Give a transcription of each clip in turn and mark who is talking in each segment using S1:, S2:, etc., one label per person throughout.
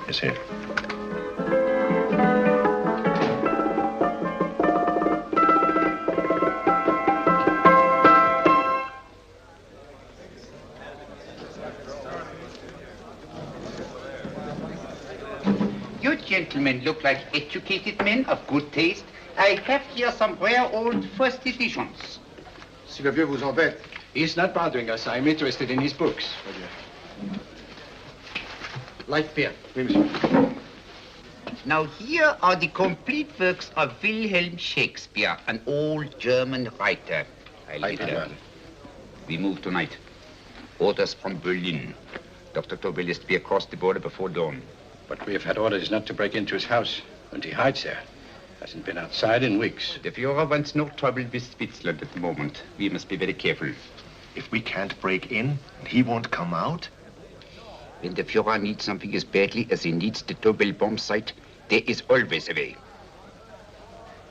S1: Yes, sir.
S2: You gentlemen look like educated men of good taste. I have here some rare old first editions.
S3: Si le vieux vous embête.
S4: He's not bothering us. I'm interested in his books.
S3: Light beer. Oui, monsieur.
S2: Now here are the complete works of Wilhelm Shakespeare, an old German writer. We move tonight. Orders from Berlin. Dr. Tobel is to be across the border before dawn.
S4: But we have had orders not to break into his house, and he hides there. Hasn't been outside in weeks.
S2: The Führer wants no trouble with Switzerland at the moment. We must be very careful.
S1: If we can't break in, and he won't come out?
S2: When the Führer needs something as badly as he needs the Tobel bomb site, there is always a way.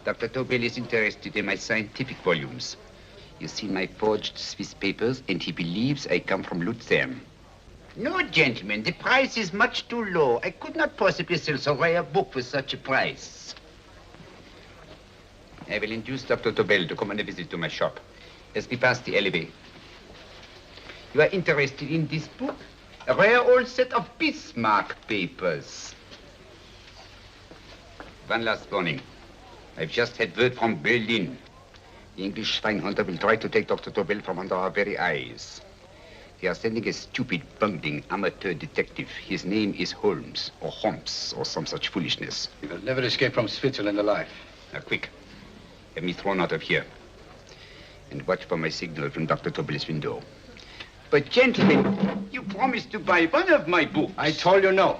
S2: Dr. Tobel is interested in my scientific volumes. He's seen my forged Swiss papers, and he believes I come from Luzern. No, gentlemen, the price is much too low. I could not possibly sell so rare a book for such a price. I will induce Dr. Tobel to come on a visit to my shop as we pass the alleyway. You are interested in this book? A rare old set of Bismarck papers. One last warning. I've just had word from Berlin. The English Schweinhunter will try to take Dr. Tobel from under our very eyes. They are sending a stupid, bungling amateur detective. His name is Holmes, or Holmes, or some such foolishness.
S4: He will never escape from Switzerland alive.
S2: Now, quick. Have me thrown out of here. And watch for my signal from Dr. Tobel's window. But, gentlemen, you promised to buy one of my books.
S4: I told you no.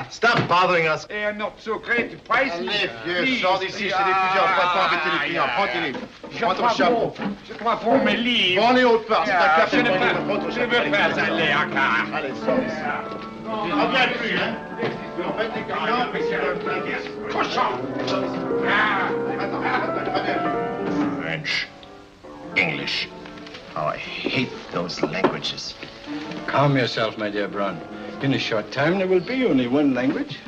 S1: Stop bothering us.
S2: They are not so great a price.
S3: Allez, vieux, sors d'ici, c'est des fusils. On va pas embêter les clients. Prends tes livres. Prends ton chapeau.
S2: Je crois pour mes livres.
S3: Prends les hautes parts. C'est ta carte.
S2: Je ne veux pas aller à car.
S3: Allez, sors d'ici. On ne vient plus, hein. En fait, les clients, mais c'est le plein.
S2: Cochon.
S1: French. English. Oh, I hate those languages.
S4: Calm yourself, my dear Braun. In a short time, there will be only one language.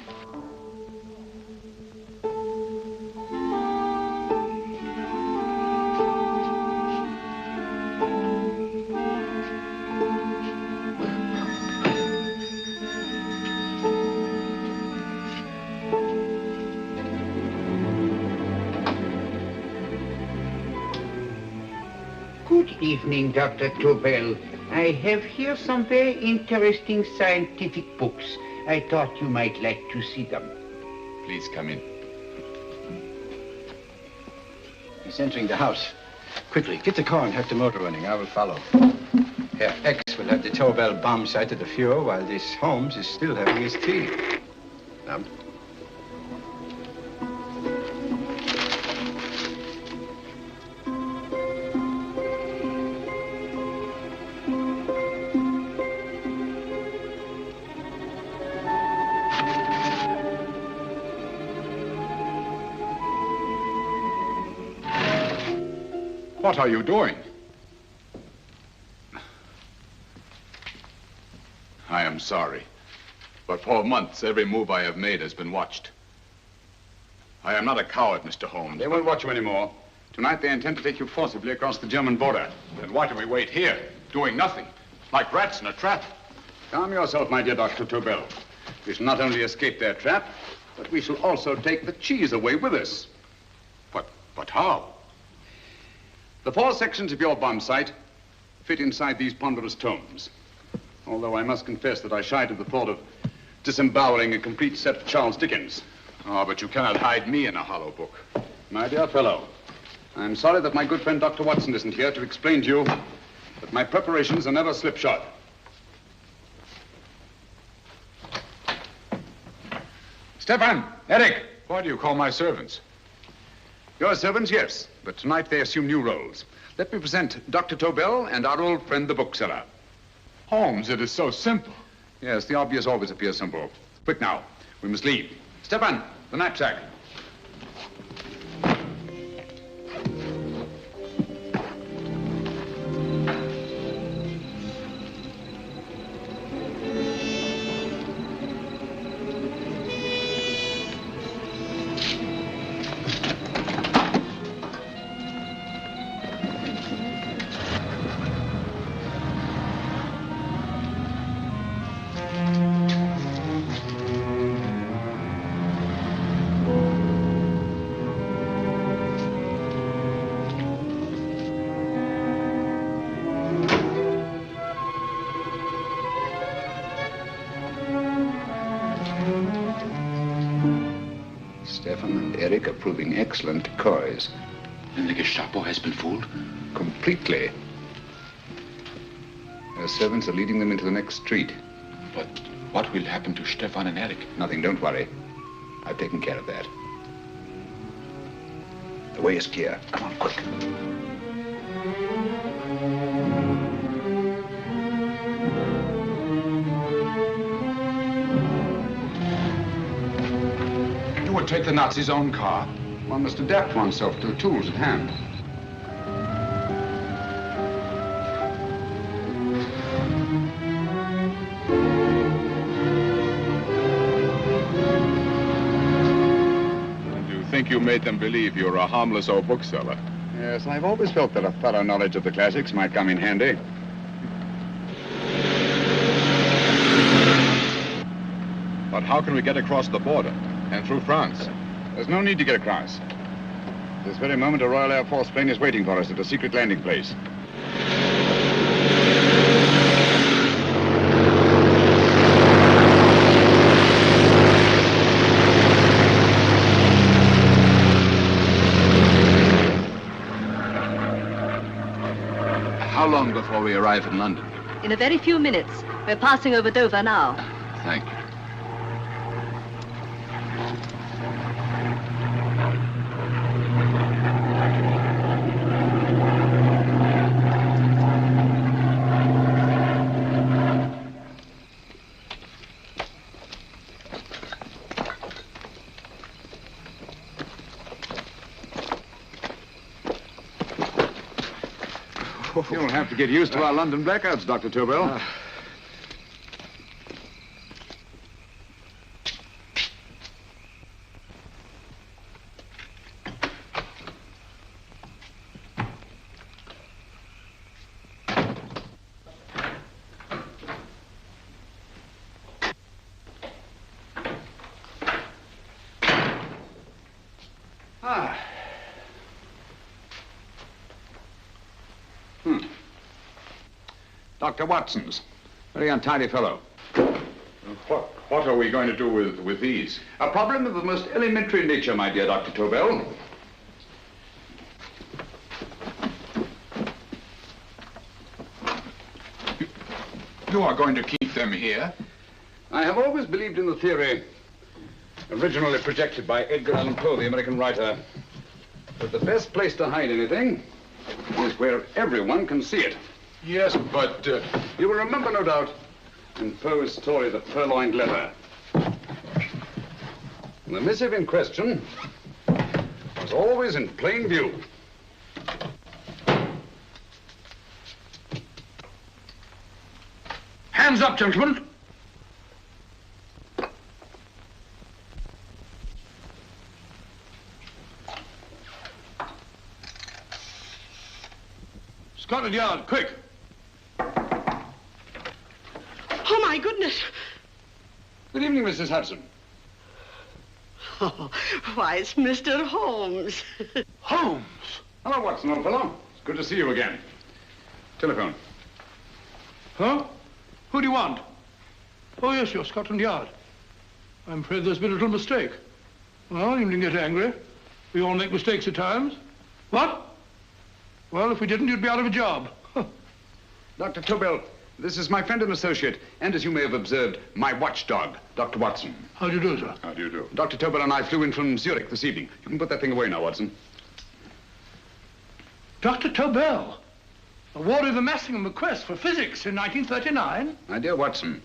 S2: Good evening, Dr. Tobel. I have here some very interesting scientific books. I thought you might like to see them.
S5: Please come in.
S4: He's entering the house. Quickly, get the car and have the motor running. I will follow. Herr X will have the Tobel bomb site at the Fuhrer while this Holmes is still having his tea.
S1: Now,
S5: What are you doing? I am sorry, but for months, every move I have made has been watched. I am not a coward, Mr. Holmes.
S6: They won't watch you anymore. Tonight, they intend to take you forcibly across the German border.
S5: Then why do we wait here, doing nothing, like rats in a trap?
S6: Calm yourself, my dear Dr. Tobel. We shall not only escape their trap, but we shall also take the cheese away with us.
S5: But how?
S6: The 4 sections of your bomb site fit inside these ponderous tomes. Although I must confess that I shied at the thought of disemboweling a complete set of Charles Dickens.
S5: Oh, but you cannot hide me in a hollow book.
S6: My dear fellow, I'm sorry that my good friend Dr. Watson isn't here to explain to you that my preparations are never slipshod.
S5: Stefan! Eric! Why do you call my servants?
S6: Your servants, yes, but tonight they assume new roles. Let me present Dr. Tobel and our old friend, the bookseller.
S5: Holmes, it is so simple.
S6: Yes, the obvious always appears simple. Quick now, we must leave. Stefan, the knapsack.
S2: Eric are proving excellent decoys.
S6: Then the Gestapo has been fooled?
S2: Completely. Their servants are leading them into the next street.
S6: But what will happen to Stefan and Eric?
S2: Nothing, don't worry. I've taken care of that. The way is clear. Come on, quick.
S6: You would take the Nazis' own car?
S2: One must adapt oneself to the tools at hand.
S5: And you think you made them believe you're a harmless old bookseller?
S6: Yes, I've always felt that a thorough knowledge of the classics might come in handy.
S5: But how can we get across the border and through France?
S6: There's no need to get across. This very moment, a Royal Air Force plane is waiting for us at a secret landing place.
S5: How long before we arrive in London?
S7: In a very few minutes. We're passing over Dover now.
S5: Thank you.
S6: You'll have to get used to our London blackouts, Dr. Tobel. Dr. Watson's. Very untidy fellow.
S5: What are we going to do with these?
S6: A problem of the most elementary nature, my dear Dr. Tobel.
S5: You are going to keep them here?
S6: I have always believed in the theory, originally projected by Edgar Allan Poe, the American writer, that the best place to hide anything is where everyone can see it.
S5: Yes, but...
S6: You will remember, no doubt, in Poe's story, The Purloined Letter. The missive in question was always in plain view.
S3: Hands up, gentlemen. Scotland Yard, quick.
S8: Oh, my goodness.
S6: Good evening, Mrs. Hudson.
S8: Oh, why, it's Mr. Holmes.
S3: Holmes.
S6: Hello, Watson, old fellow. It's good to see you again. Telephone.
S3: Huh? Who do you want? Oh, yes, you're Scotland Yard. I'm afraid there's been a little mistake. Well, you needn't get angry. We all make mistakes at times. What? Well, if we didn't, you'd be out of a job.
S6: Dr. Tobel, this is my friend and associate, and as you may have observed, my watchdog, Dr. Watson.
S3: How do you do, sir?
S6: How do you do? Dr. Tobel and I flew in from Zurich this evening. You can put that thing away now, Watson.
S3: Dr. Tobel, awarded the Massingham Bequest for physics in 1939.
S6: My dear Watson,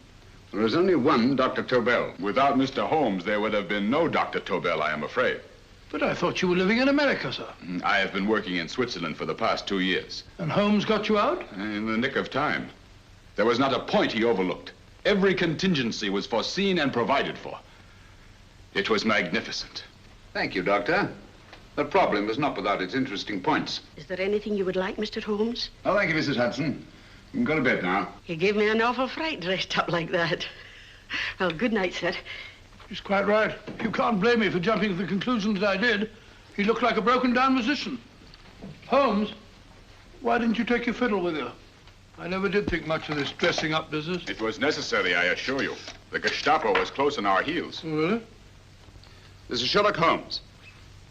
S6: there is only one Dr. Tobel.
S5: Without Mr. Holmes, there would have been no Dr. Tobel, I am afraid.
S3: But I thought you were living in America, sir.
S5: I have been working in Switzerland for the past 2 years.
S3: And Holmes got you out?
S5: In the nick of time. There was not a point he overlooked. Every contingency was foreseen and provided for. It was magnificent.
S6: Thank you, Doctor. The problem is not without its interesting points.
S8: Is there anything you would like, Mr. Holmes?
S6: Oh, thank you, Mrs. Hudson. You can go to bed now.
S8: You gave me an awful fright dressed up like that. Well, good night, sir.
S3: He's quite right. You can't blame me for jumping to the conclusion that I did. He looked like a broken-down musician. Holmes, why didn't you take your fiddle with you? I never did think much of this dressing-up business.
S5: It was necessary, I assure you. The Gestapo was close on our heels.
S3: Oh, really?
S6: This is Sherlock Holmes.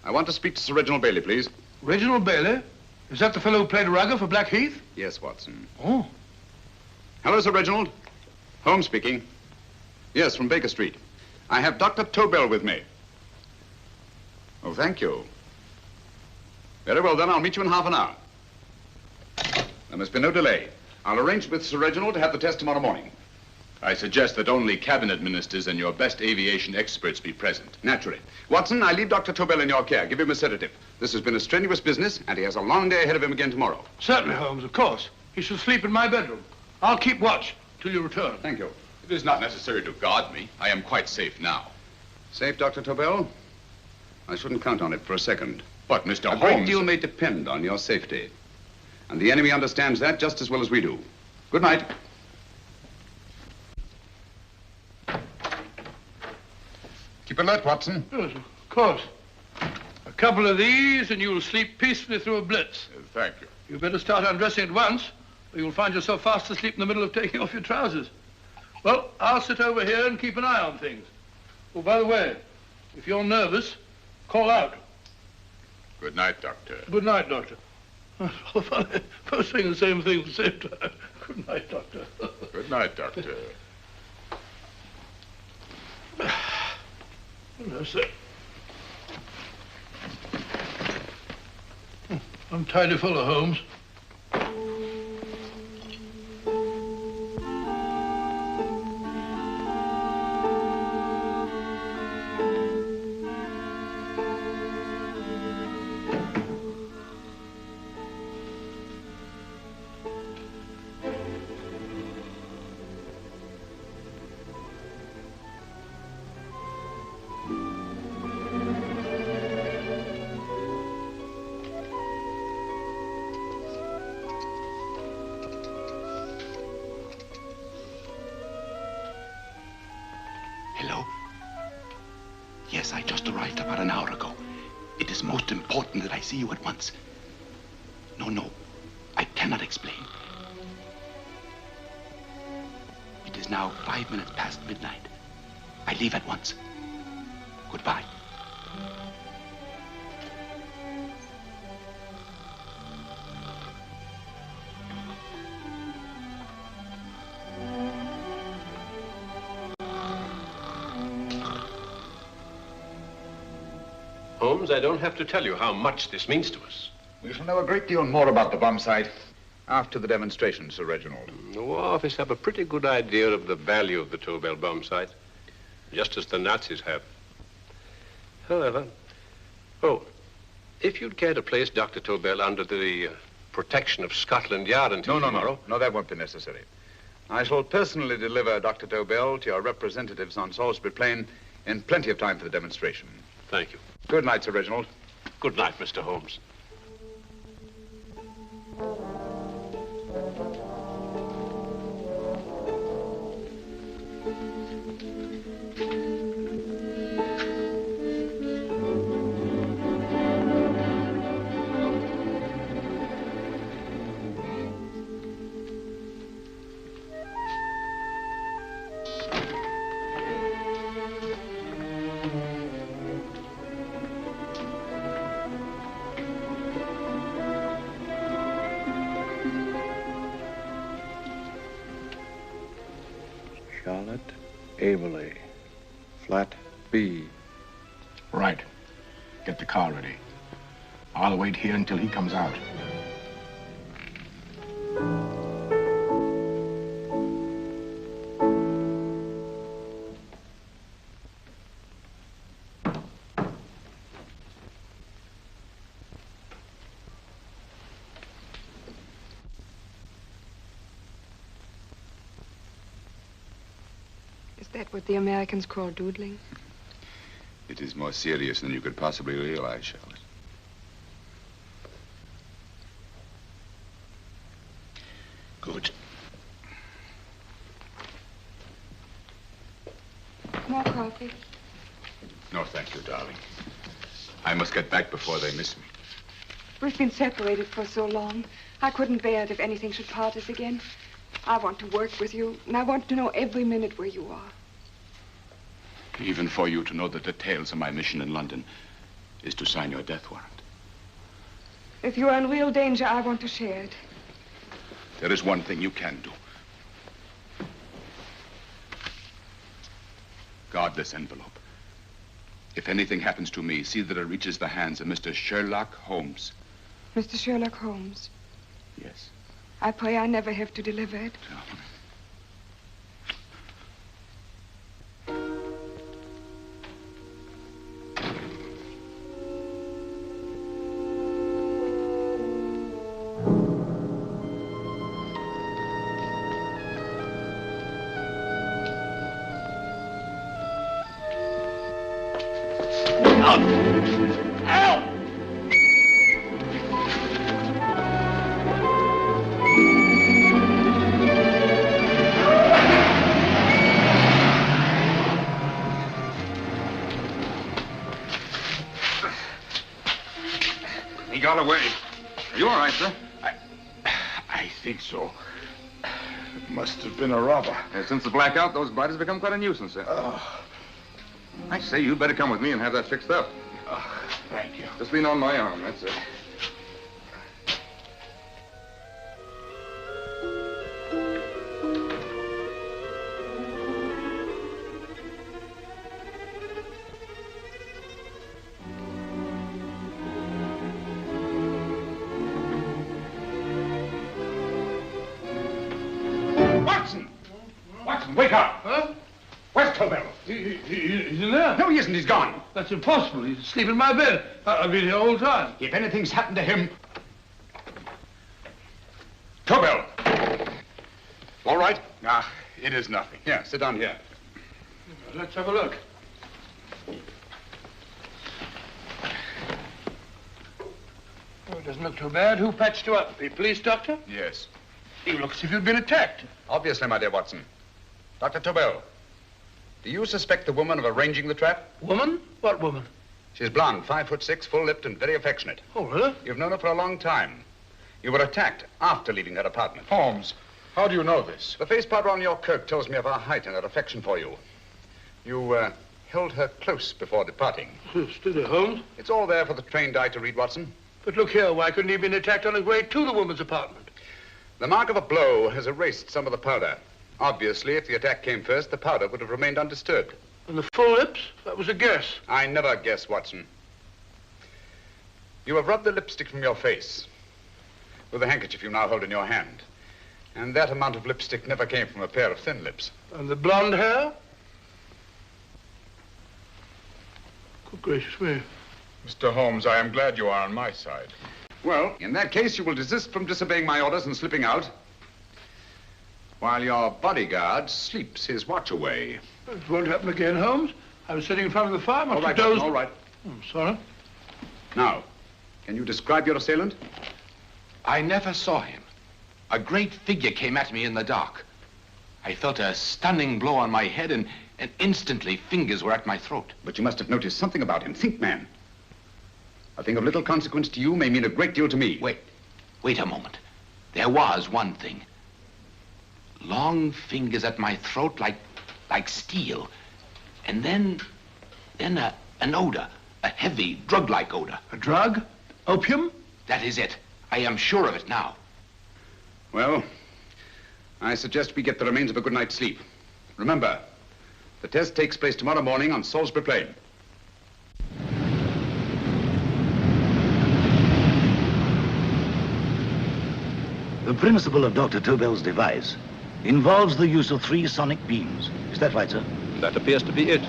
S6: I want to speak to Sir Reginald Bailey, please.
S3: Reginald Bailey? Is that the fellow who played Rugger for Blackheath?
S6: Yes, Watson.
S3: Oh.
S6: Hello, Sir Reginald. Holmes speaking. Yes, from Baker Street. I have Dr. Tobel with me. Oh, thank you. Very well, then. I'll meet you in half an hour. There must be no delay. I'll arrange with Sir Reginald to have the test tomorrow morning.
S5: I suggest that only cabinet ministers and your best aviation experts be present.
S6: Naturally. Watson, I leave Dr. Tobel in your care. Give him a sedative. This has been a strenuous business, and he has a long day ahead of him again tomorrow.
S3: Certainly, Holmes, of course. He should sleep in my bedroom. I'll keep watch till you return.
S6: Thank you.
S5: It is not necessary to guard me. I am quite safe now.
S6: Safe, Dr. Tobel? I shouldn't count on it for a second.
S5: But, Mr.
S6: A
S5: Holmes...
S6: great deal may depend on your safety. And the enemy understands that just as well as we do. Good night. Keep alert, Watson.
S3: Yes, of course. A couple of these and you'll sleep peacefully through a blitz.
S5: Thank you.
S3: You better start undressing at once, or you'll find yourself fast asleep in the middle of taking off your trousers. Well, I'll sit over here and keep an eye on things. Oh, by the way, if you're nervous, call out.
S5: Good night, Doctor.
S3: Good night, Doctor. Both saying the same thing at the same time. Good night, Doctor.
S5: Good night, Doctor.
S3: That's it. I'm tidy fellow, Holmes.
S9: Hello? Yes, I just arrived about an hour ago. It is most important that I see you at once. No, I cannot explain. It is now 5 minutes past midnight. I leave at once. Goodbye.
S10: Holmes, I don't have to tell you how much this means to us.
S6: We shall know a great deal more about the bomb site after the demonstration, Sir Reginald.
S10: The War Office have a pretty good idea of the value of the Tobel bomb site, just as the Nazis have. However, if you'd care to place Dr. Tobel under the protection of Scotland Yard until tomorrow...
S6: No, that won't be necessary. I shall personally deliver Dr. Tobel to your representatives on Salisbury Plain in plenty of time for the demonstration.
S10: Thank you.
S6: Good night, Sir Reginald.
S10: Good night, Mr. Holmes.
S11: Charlotte Averley, flat B.
S12: Right. Get the car ready. I'll wait here until he comes out.
S13: Is that what the Americans call doodling?
S6: It is more serious than you could possibly realize, Charlotte.
S12: Good.
S13: More coffee?
S6: No, thank you, darling. I must get back before they miss me.
S13: We've been separated for so long. I couldn't bear it if anything should part us again. I want to work with you, and I want to know every minute where you are.
S5: Even for you to know the details of my mission in London,
S9: is to sign your death warrant.
S13: If you are in real danger, I want to share it.
S9: There is one thing you can do. Guard this envelope. If anything happens to me, see that it reaches the hands of Mr. Sherlock Holmes.
S13: Mr. Sherlock Holmes.
S9: Yes.
S13: I pray I never have to deliver it.
S6: He got away. Are you all right, sir?
S12: I think so. Must have been a robber.
S6: Since the blackout, those blighters become quite a nuisance, sir. I say, you'd better come with me and have that fixed up.
S12: Thank you.
S6: Just lean on my arm, that's it.
S12: Watson, wake up!
S3: Huh?
S12: Where's Tobel?
S3: He's in there.
S12: No, he isn't. He's gone.
S3: That's impossible. He's asleep in my bed. I've been here all the time.
S12: If anything's happened to him... Tobel!
S6: All right?
S12: Ah, it is nothing.
S6: Yeah, sit down here.
S3: Let's have a look. Oh, it doesn't look too bad. Who patched you up? The police doctor?
S6: Yes.
S3: You look as if you'd been attacked.
S6: Obviously, my dear Watson. Dr. Tobel, do you suspect the woman of arranging the trap?
S3: Woman? What woman?
S6: She's blonde, 5'6", full-lipped, and very affectionate.
S3: Oh, really?
S6: You've known her for a long time. You were attacked after leaving her apartment.
S12: Holmes, how do you know this?
S6: The face powder on your coat tells me of her height and her affection for you. You held her close before departing.
S3: Steady, Holmes.
S6: It's all there for the trained eye to read, Watson.
S3: But look here, why couldn't he have been attacked on his way to the woman's apartment?
S6: The mark of a blow has erased some of the powder. Obviously, if the attack came first, the powder would have remained undisturbed.
S3: And the full lips? That was a guess.
S6: I never guess, Watson. You have rubbed the lipstick from your face with the handkerchief you now hold in your hand. And that amount of lipstick never came from a pair of thin lips.
S3: And the blonde hair? Good gracious me.
S12: Mr. Holmes, I am glad you are on my side.
S6: Well, in that case, you will desist from disobeying my orders and slipping out while your bodyguard sleeps his watch away.
S3: It won't happen again, Holmes. I was sitting in front of the fire.
S6: All right, Watson, all right.
S3: I'm sorry.
S6: Now, can you describe your assailant?
S9: I never saw him. A great figure came at me in the dark. I felt a stunning blow on my head, and instantly fingers were at my throat.
S6: But you must have noticed something about him. Think, man. A thing of little consequence to you may mean a great deal to me.
S9: Wait a moment. There was one thing. Long fingers at my throat like steel. And then an odor, a heavy, drug-like odor.
S3: A drug? Opium?
S9: That is it. I am sure of it now.
S6: Well, I suggest we get the remains of a good night's sleep. Remember, the test takes place tomorrow morning on Salisbury Plain.
S14: The principle of Dr. Tobel's device involves the use of 3 sonic beams. Is that right, sir?
S10: That appears to be it.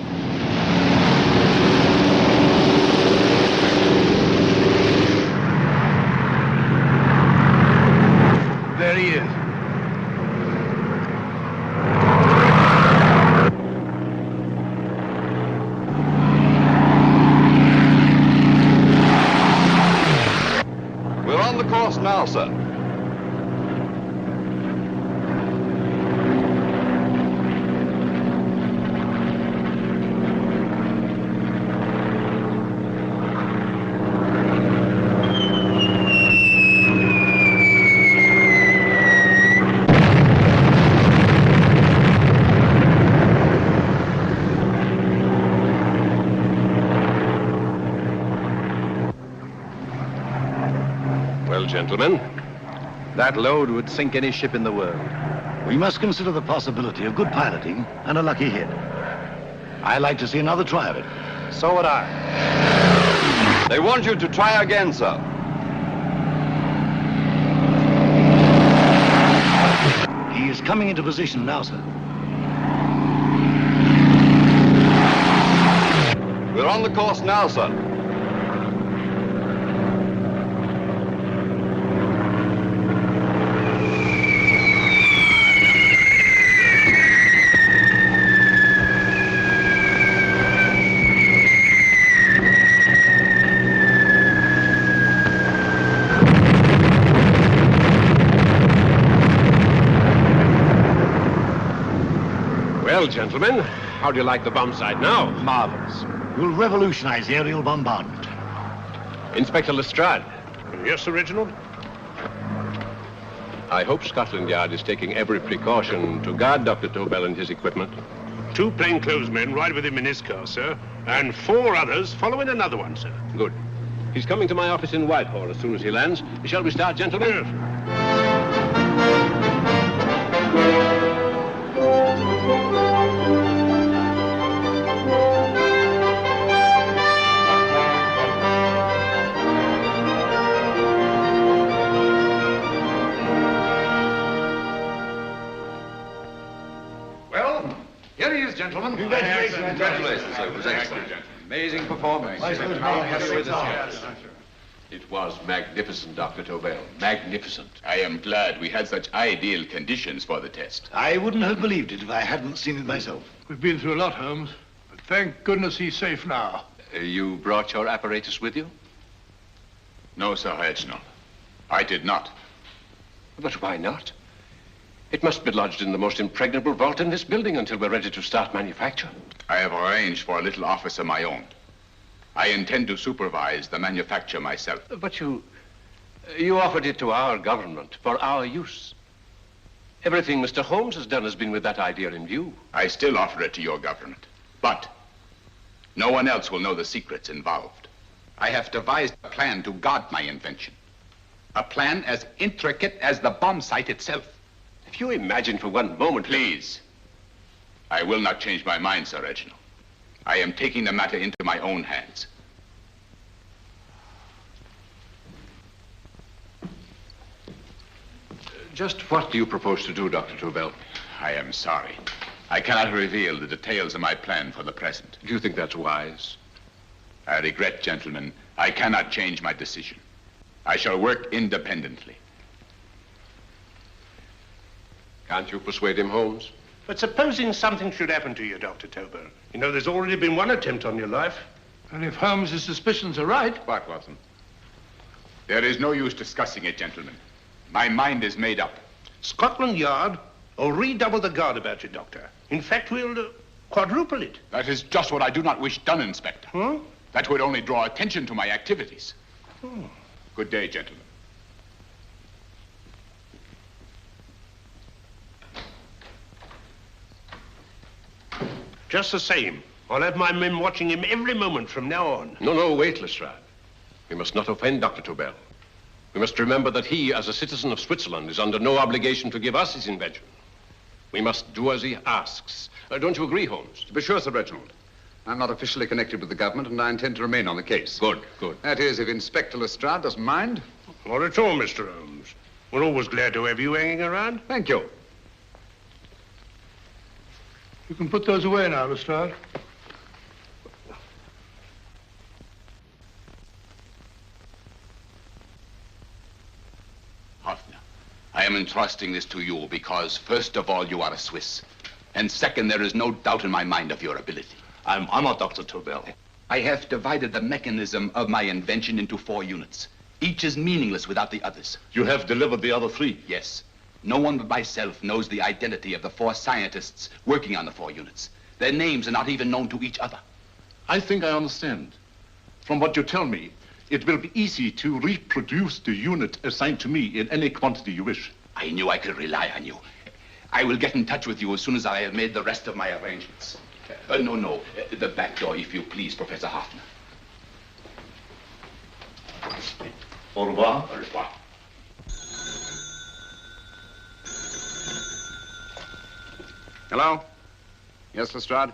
S3: There he is.
S10: We're on the course now, sir. gentlemen. That load would sink any ship in the world.
S14: We must consider the possibility of good piloting and a lucky hit. I'd like to see another try of it.
S10: So would I.
S15: They want you to try again, sir.
S14: He is coming into position now, sir.
S15: We're on the course now, sir.
S10: Well, gentlemen, how do you like the bomb sight now?
S14: Marvelous. We'll revolutionize the aerial bombardment.
S10: Inspector Lestrade.
S3: Yes, Sir Reginald?
S10: I hope Scotland Yard is taking every precaution to guard Dr. Tobel and his equipment.
S3: 2 plainclothesmen ride with him in his car, sir, and 4 others follow in another one, sir.
S10: Good. He's coming to my office in Whitehall as soon as he lands. Shall we start, gentlemen?
S3: Yes.
S6: Well, here he is, gentlemen.
S15: Congratulations, sir. It was excellent.
S6: Amazing performance.
S5: It was magnificent, Dr. Tobel. Magnificent. I am glad we had such ideal conditions for the test.
S14: I wouldn't have believed it if I hadn't seen it myself.
S3: We've been through a lot, Holmes, but thank goodness he's safe now.
S5: You brought your apparatus with you? No, Sir Reginald. I did not.
S10: But why not? It must be lodged in the most impregnable vault in this building until we're ready to start manufacture.
S5: I have arranged for a little office of my own. I intend to supervise the manufacture myself.
S10: But you offered it to our government for our use. Everything Mr. Holmes has done has been with that idea in view.
S5: I still offer it to your government, but no one else will know the secrets involved. I have devised a plan to guard my invention. A plan as intricate as the bomb sight itself.
S10: If you imagine for one moment...
S5: Please. I will not change my mind, Sir Reginald. I am taking the matter into my own hands.
S10: Just what do you propose to do, Dr. Tobel?
S5: I am sorry. I cannot reveal the details of my plan for the present.
S10: Do you think that's wise?
S5: I regret, gentlemen, I cannot change my decision. I shall work independently.
S10: Can't you persuade him, Holmes?
S3: But supposing something should happen to you, Dr. Tobel. You know, there's already been one attempt on your life. And if Holmes' suspicions are right...
S5: What, Watson? There is no use discussing it, gentlemen. My mind is made up.
S3: Scotland Yard will redouble the guard about you, Doctor. In fact, we'll quadruple it.
S5: That is just what I do not wish done, Inspector.
S3: Huh?
S5: That would only draw attention to my activities. Good day, gentlemen.
S3: Just the same, I'll have my men watching him every moment from now on.
S10: No, wait, Lestrade. We must not offend Dr. Tobel. We must remember that he, as a citizen of Switzerland, is under no obligation to give us his invention. We must do as he asks. Don't you agree, Holmes?
S6: To be sure, Sir Reginald. I'm not officially connected with the government, and I intend to remain on the case.
S10: Good.
S6: That is, if Inspector Lestrade doesn't mind.
S3: Not at all, Mr. Holmes. We're always glad to have you hanging around.
S6: Thank you.
S3: You can put those away now, Lestrade.
S5: Hoffner, I am entrusting this to you because, first of all, you are a Swiss. And second, there is no doubt in my mind of your ability.
S14: I'm honored, Dr. Tobel.
S5: I have divided the mechanism of my invention into 4 units. Each is meaningless without the others.
S14: You have delivered the other 3?
S5: Yes. No one but myself knows the identity of the 4 scientists working on the 4 units. Their names are not even known to each other.
S16: I think I understand. From what you tell me, it will be easy to reproduce the unit assigned to me in any quantity you wish.
S5: I knew I could rely on you. I will get in touch with you as soon as I have made the rest of my arrangements. No. The back door, if you please, Professor Hoffner.
S14: Au revoir.
S5: Au revoir.
S6: Hello? Yes, Lestrade?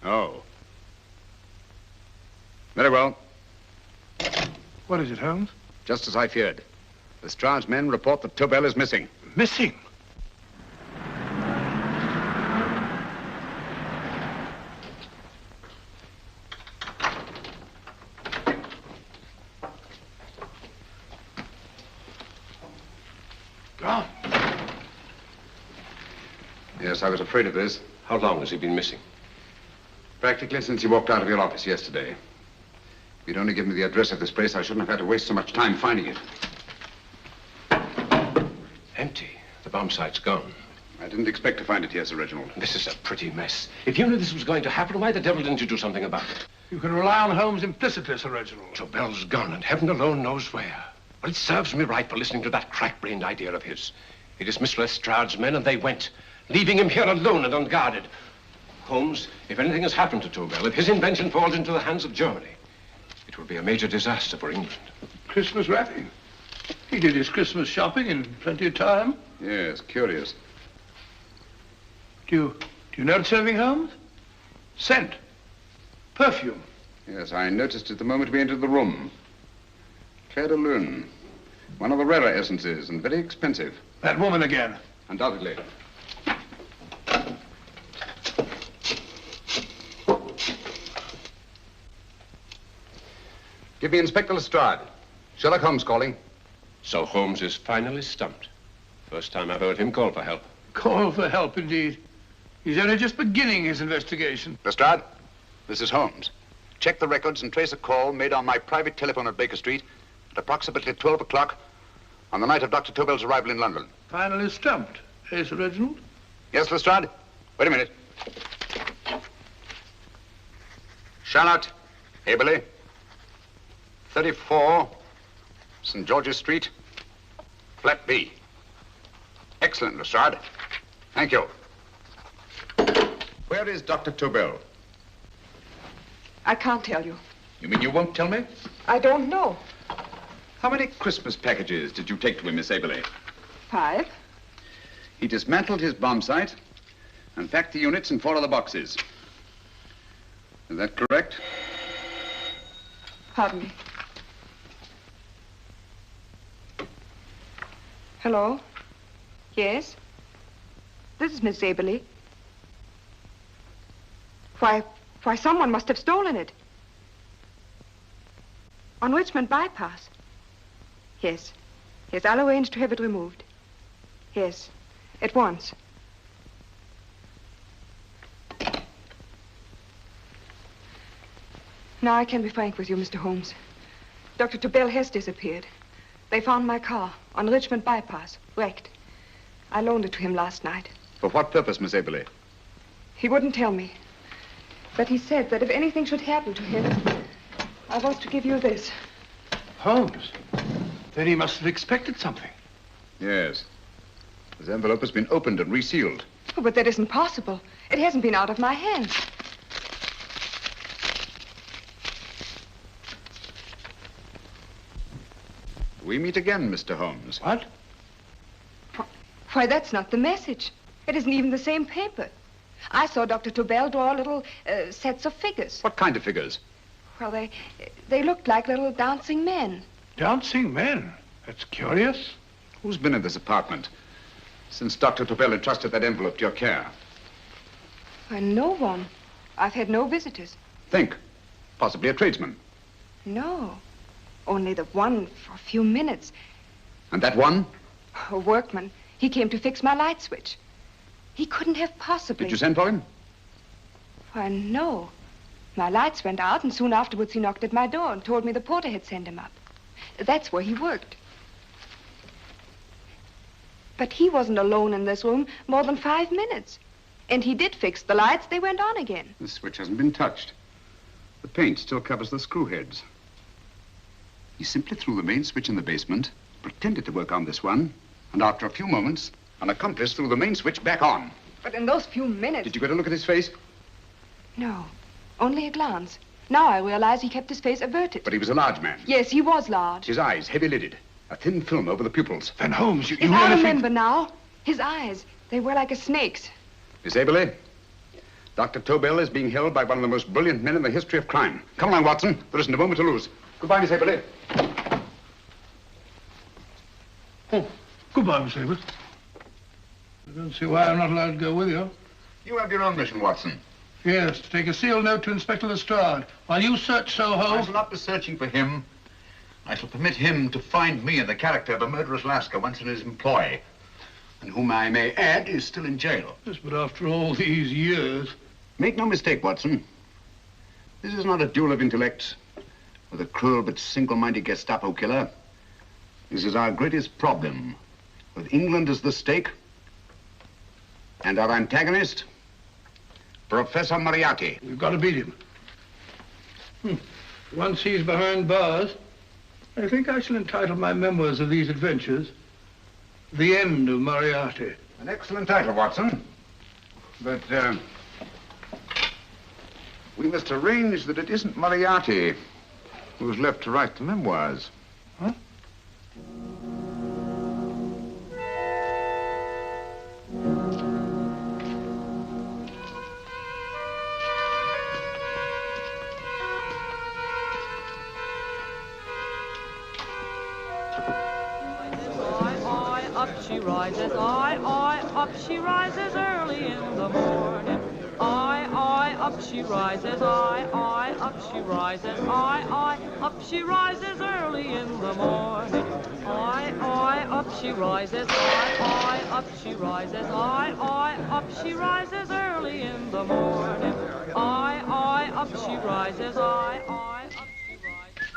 S6: Oh. Very well.
S3: What is it, Holmes?
S6: Just as I feared. Lestrade's men report that Tobel is missing.
S3: Missing? Gone.
S6: Yes, I was afraid of this.
S10: How long has he been missing?
S6: Practically since he walked out of your office yesterday. If you'd only given me the address of this place, I shouldn't have had to waste so much time finding it.
S10: Empty. The bomb site's gone.
S6: I didn't expect to find it here, Sir Reginald.
S10: This is a pretty mess. If you knew this was going to happen, why the devil didn't you do something about it?
S3: You can rely on Holmes implicitly, Sir Reginald.
S10: Tobel's gone, and heaven alone knows where. But it serves me right for listening to that crack-brained idea of his. He dismissed Lestrade's men, and they went, leaving him here alone and unguarded. Holmes, if anything has happened to Tobel, if his invention falls into the hands of Germany, it will be a major disaster for England.
S3: Christmas wrapping. He did his Christmas shopping in plenty of time.
S6: Yes, curious.
S3: Do you notice anything, Holmes? Scent. Perfume.
S6: Yes, I noticed it the moment we entered the room. Claire de Lune. One of the rarer essences, and very expensive.
S3: That woman again.
S6: Undoubtedly. Give me Inspector Lestrade. Sherlock Holmes calling.
S10: So Holmes is finally stumped. First time I've heard him call for help.
S3: Call for help, indeed. He's only just beginning his investigation.
S6: Lestrade, this is Holmes. Check the records and trace a call made on my private telephone at Baker Street at approximately 12 o'clock on the night of Dr. Tobel's arrival in London.
S3: Finally stumped, eh, Sir Reginald?
S6: Yes, Lestrade? Wait a minute. Charlotte, Aberley, 34, St. George's Street, flat B. Excellent, Lestrade. Thank you. Where is Dr. Tobel?
S13: I can't tell you.
S6: You mean you won't tell me?
S13: I don't know.
S6: How many Christmas packages did you take to him, Miss Aberley?
S13: 5.
S6: He dismantled his bomb site and packed the units in 4 other boxes. Is that correct?
S13: Pardon me. Hello? Yes? This is Miss Aberley. Why, someone must have stolen it. On Richmond Bypass. Yes. Yes, I'll arrange to have it removed. Yes, at once. Now I can be frank with you, Mr. Holmes. Dr. Tobel has disappeared. They found my car on Richmond Bypass, wrecked. I loaned it to him last night.
S6: For what purpose, Miss Aberley?
S13: He wouldn't tell me. But he said that if anything should happen to him, I was to give you this.
S3: Holmes? Then he must have expected something.
S6: Yes. This envelope has been opened and resealed.
S13: Oh, but that isn't possible. It hasn't been out of my hands.
S6: We meet again, Mr. Holmes.
S3: What?
S13: Why, that's not the message. It isn't even the same paper. I saw Dr. Tobel draw little sets of figures.
S6: What kind of figures?
S13: Well, they looked like little dancing men.
S3: Dancing men? That's curious.
S6: Who's been in this apartment since Dr. Tobel entrusted that envelope to your care?
S13: Why, no one. I've had no visitors.
S6: Think. Possibly a tradesman.
S13: No. Only the one for a few minutes.
S6: And that one?
S13: A workman. He came to fix my light switch. He couldn't have possibly...
S6: Did you send for him?
S13: Why, no. My lights went out, and soon afterwards he knocked at my door and told me the porter had sent him up. That's where he worked. But he wasn't alone in this room more than 5 minutes. And he did fix the lights. They went on again.
S6: The switch hasn't been touched. The paint still covers the screw heads. He simply threw the main switch in the basement, pretended to work on this one, and after a few moments, an accomplice threw the main switch back on.
S13: But in those few minutes...
S6: Did you get a look at his face?
S13: No, only a glance. Now I realize he kept his face averted.
S6: But he was a large man.
S13: Yes, he was large.
S6: His eyes heavy-lidded, a thin film over the pupils.
S3: Then, Holmes, you
S13: I remember now. His eyes, They were like a snake's.
S6: Miss Aberley, Dr. Tobel is being held by one of the most brilliant men in the history of crime. Come along, Watson. There isn't a moment to lose. Goodbye, Miss Aberley.
S3: Oh, goodbye, Miss Aberley. I don't see why I'm not allowed to go with you.
S5: You have your own mission, Watson.
S3: Yes, to take a sealed note to Inspector Lestrade. While you search Soho...
S5: I shall not be searching for him. I shall permit him to find me in the character of a murderous Lascar once in his employ, and whom I may add is still in jail.
S3: Yes, but after all these years...
S6: Make no mistake, Watson. This is not a duel of intellects with a cruel but single-minded Gestapo killer. This is our greatest problem, with England as the stake, and our antagonist, Professor Moriarty.
S3: We've got to beat him. Once he's behind bars, I think I shall entitle my memoirs of these adventures, The End of Moriarty.
S6: An excellent title, Watson. But, we must arrange that it isn't Moriarty who's left to write the memoirs.
S3: Huh?
S17: Up she rises, up she rises early in the morning. Up she rises, up she rises, up she rises early in the morning. Up she rises, up she rises, up she rises early in the morning. Up she rises, up she rises.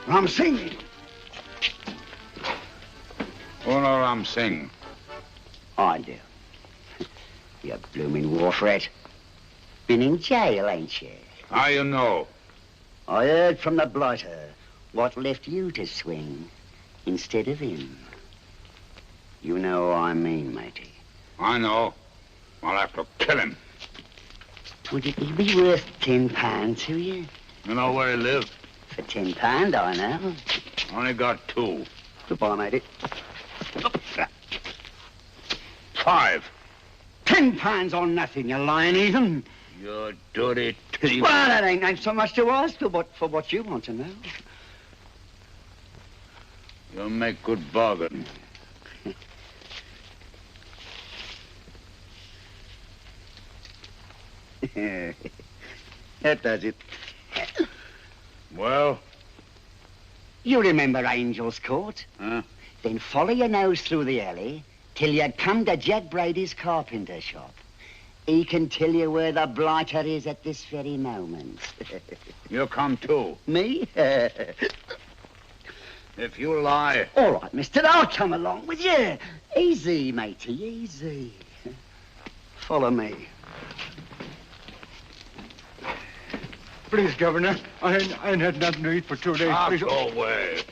S6: Ram Singh. Oh, no, Ram Singh.
S2: I do. You blooming war threat. Been in jail, ain't you?
S6: How you know?
S2: I heard from the blighter what left you to swing instead of him. You know what I mean, matey.
S6: I know. I'll have to kill him.
S2: Would it be worth £10 to you?
S6: You know where he lives?
S2: For £10, I know.
S6: Only got 2.
S2: Goodbye, matey.
S6: £5.
S2: £10 on nothing, you lying heathen.
S6: You dirty thief.
S2: Well, that ain't so much to ask for what you want to know.
S6: You make good bargain.
S2: That does it.
S6: Well?
S2: You remember Angel's Court?
S6: Huh?
S2: Then follow your nose through the alley till you come to Jack Brady's carpenter shop. He can tell you where the blighter is at this very moment.
S6: You come too.
S2: Me?
S6: If you lie...
S2: All right, mister, I'll come along with you. Easy, matey, easy. Follow me.
S11: Please, Governor, I ain't had nothing to eat for 2 days. Please.
S6: Go away.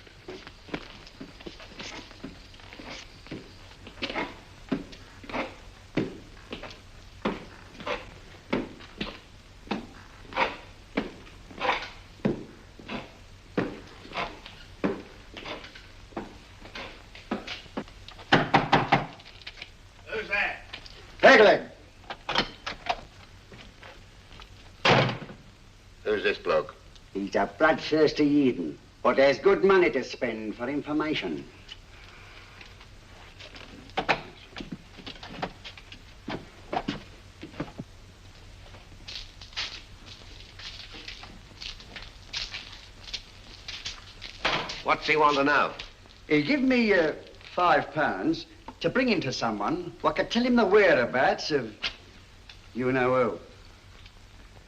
S5: Who's that?
S2: Pegleg.
S5: Who's this bloke?
S2: He's a bloodthirsty heathen, but there's good money to spend for information.
S18: What's he want to know?
S19: He give me £5 to bring him to someone who could tell him the whereabouts of you know who.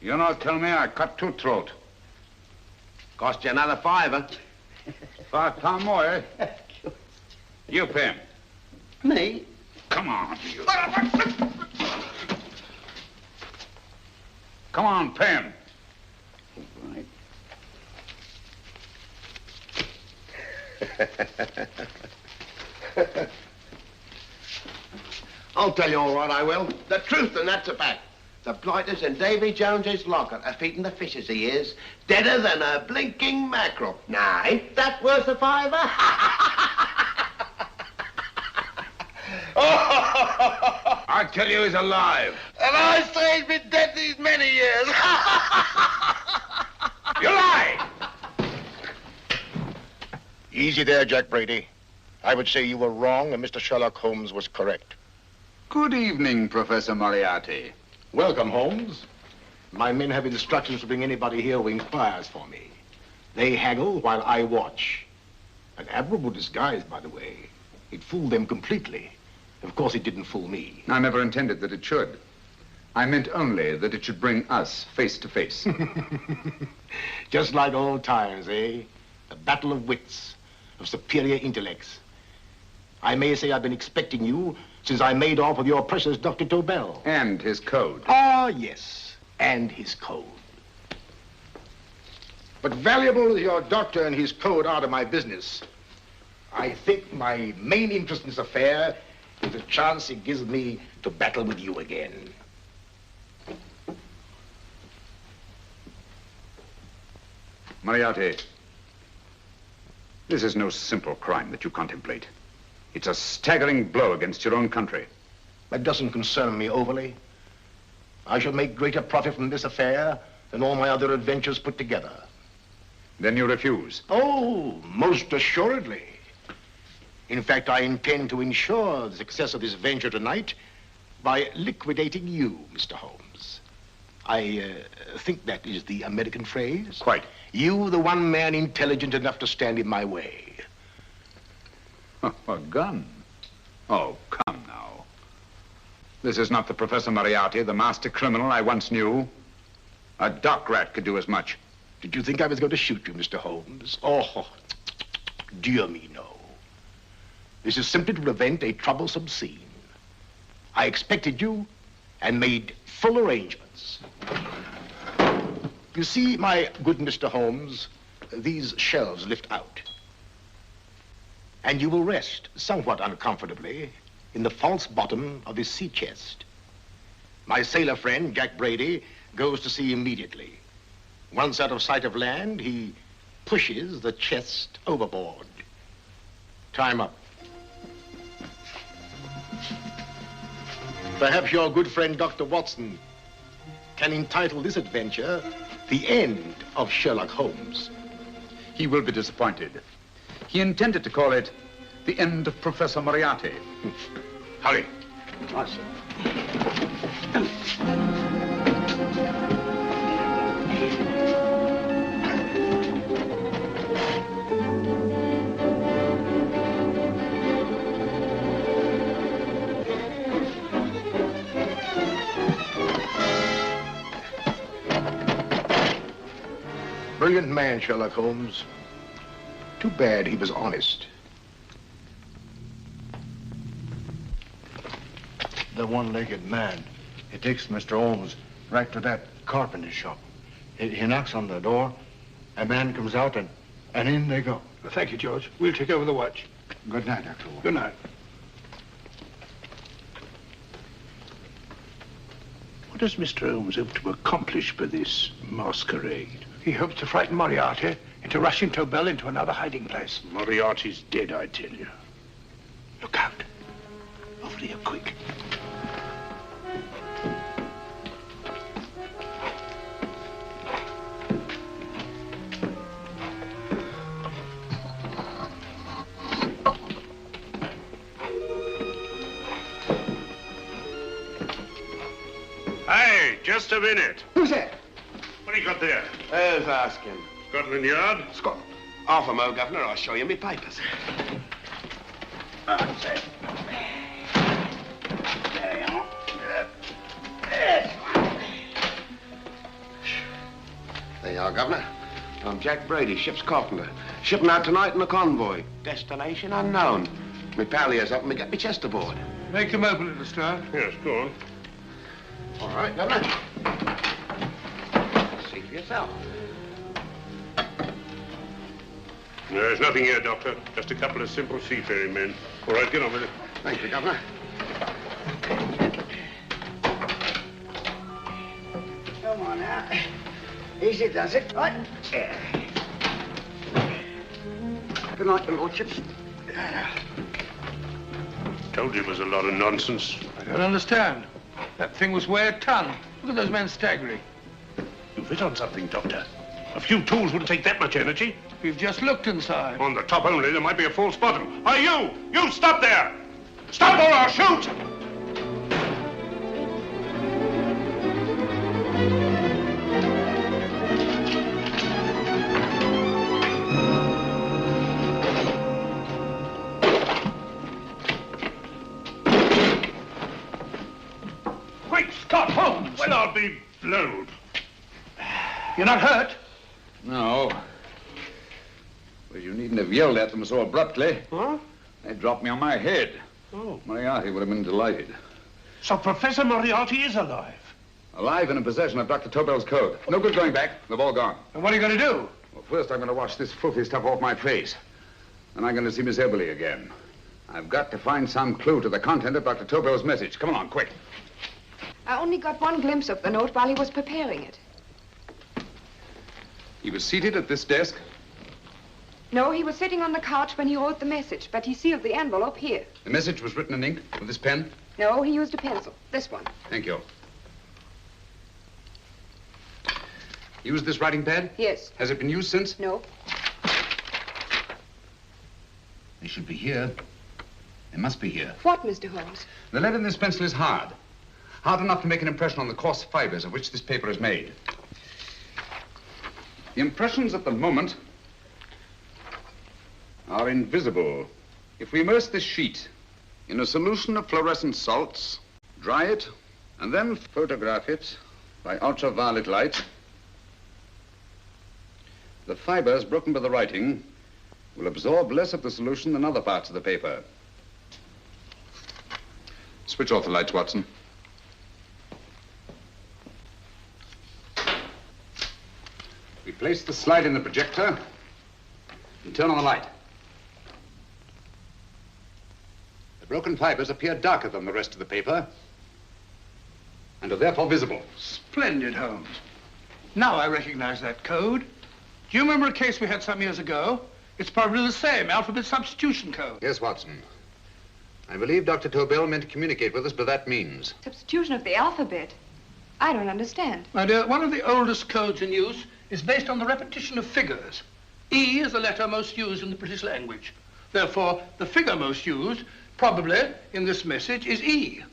S6: You not tell me I cut two throat.
S18: Cost you another £5.
S6: £5 more, eh? You pay him.
S19: Me?
S6: Come on, you. Come on, pay him.
S19: Right.
S18: I'll tell you all right, I will. The truth, and that's a fact. The blighters in Davy Jones's locker are feeding the fishes he is, deader than a blinking mackerel. Now, ain't that worth a £5?
S6: I tell you he's alive.
S18: And I say he's been dead these many years.
S6: You lie!
S12: Easy there, Jack Brady. I would say you were wrong and Mr. Sherlock Holmes was correct.
S6: Good evening, Professor Moriarty.
S12: Welcome, Holmes. My men have instructions to bring anybody here who inquires for me. They haggle while I watch. An admirable disguise, by the way. It fooled them completely. Of course, it didn't fool me.
S6: I never intended that it should. I meant only that it should bring us face to face.
S12: Just like old times, eh? A battle of wits, of superior intellects. I may say I've been expecting you since I made off with your precious Dr. Tobel.
S6: And his code.
S12: Ah, yes, and his code. But valuable as your doctor and his code are to my business, I think my main interest in this affair is the chance it gives me to battle with you again.
S6: Moriarty, this is no simple crime that you contemplate. It's a staggering blow against your own country.
S12: That doesn't concern me overly. I shall make greater profit from this affair than all my other adventures put together.
S6: Then you refuse?
S12: Oh, most assuredly. In fact, I intend to ensure the success of this venture tonight by liquidating you, Mr. Holmes. I think that is the American phrase.
S6: Quite.
S12: You, the one man intelligent enough to stand in my way.
S6: A gun? Oh, come now. This is not the Professor Moriarty, the master criminal I once knew. A dock rat could do as much.
S12: Did you think I was going to shoot you, Mr. Holmes? Oh, dear me, no. This is simply to prevent a troublesome scene. I expected you and made full arrangements. You see, my good Mr. Holmes, these shelves lift out. And you will rest somewhat uncomfortably in the false bottom of this sea chest. My sailor friend, Jack Brady, goes to sea immediately. Once out of sight of land, he pushes the chest overboard. Time up. Perhaps your good friend, Dr. Watson, can entitle this adventure The End of Sherlock Holmes.
S6: He will be disappointed. He intended to call it The End of Professor Moriarty.
S12: Hurry.
S19: Right, sir.
S12: Brilliant man, Sherlock Holmes. Too bad he was honest.
S11: The one-legged man. He takes Mr. Holmes right to that carpenter shop. He knocks on the door. A man comes out and in they go.
S3: Well, thank you, George. We'll take over the watch.
S11: Good night, Dr. Holmes.
S3: Good night.
S20: What does Mr. Holmes hope to accomplish by this masquerade?
S3: He hopes to frighten Moriarty into rushing Tobel into another hiding place.
S20: Moriarty's dead, I tell you. Look out. Over here, quick.
S3: Hey, just a minute.
S19: Who's that?
S3: What do you got there?
S18: Who's asking?
S3: Scotland Yard?
S12: Scotland.
S18: Half a mo, Governor. I'll show you my papers.
S20: That's it. There you are.
S18: There you are, Governor. I'm Jack Brady, ship's carpenter. Shipping out tonight in a convoy. Destination unknown. My pal here's helping me get my chest aboard.
S3: Make them open it, Lestrade.
S10: Yes, go on.
S18: All right, Governor. See for yourself.
S10: There's nothing here, Doctor. Just a couple of simple seafaring men. All right, get on with it.
S18: Thank you, Governor.
S19: Come on now. Easy does it. Right. Good night, your lordships.
S10: Told you it was a lot of nonsense.
S3: I don't understand. That thing was weigh a ton. Look at those men staggering.
S10: You've hit on something, Doctor. A few tools wouldn't take that much energy.
S3: We've just looked inside.
S10: On the top only, there might be a false bottom. Hey, you! You stop there! Stop or I'll shoot!
S3: Great Scott, Holmes!
S10: Well, I'll be blowed.
S3: You're not hurt?
S6: No. Well, you needn't have yelled at them so abruptly.
S10: Huh?
S6: They dropped me on my head.
S10: Oh.
S6: Moriarty would have been delighted.
S10: So Professor Moriarty is alive?
S6: Alive and in possession of Dr. Tobel's code. No good going back. They've all gone.
S3: And what are you going to do?
S6: Well, first I'm going to wash this filthy stuff off my face. Then I'm going to see Miss Eberly again. I've got to find some clue to the content of Dr. Tobel's message. Come along, quick.
S13: I only got one glimpse of the note while he was preparing it.
S6: He was seated at this desk.
S13: No, he was sitting on the couch when he wrote the message, but he sealed the envelope here.
S6: The message was written in ink with this pen.
S13: No, he used a pencil. This one.
S6: Thank you. Used this writing pad?
S13: Yes.
S6: Has it been used since?
S13: No.
S6: They should be here. They must be here.
S13: What, Mr. Holmes?
S6: The lead in this pencil is hard. Hard enough to make an impression on the coarse fibers of which this paper is made. The impressions at the moment are invisible. If we immerse this sheet in a solution of fluorescent salts, dry it, and then photograph it by ultraviolet light, the fibers broken by the writing will absorb less of the solution than other parts of the paper. Switch off the lights, Watson. We place the slide in the projector and turn on the light. The broken fibers appear darker than the rest of the paper and are therefore visible.
S3: Splendid, Holmes. Now I recognize that code. Do you remember a case we had some years ago? It's probably the same, alphabet substitution code.
S6: Yes, Watson. I believe Dr. Tobel meant to communicate with us by that means.
S13: Substitution of the alphabet? I don't understand.
S3: My dear, one of the oldest codes in use is based on the repetition of figures. E is the letter most used in the British language. Therefore, the figure most used, probably in this message, is E.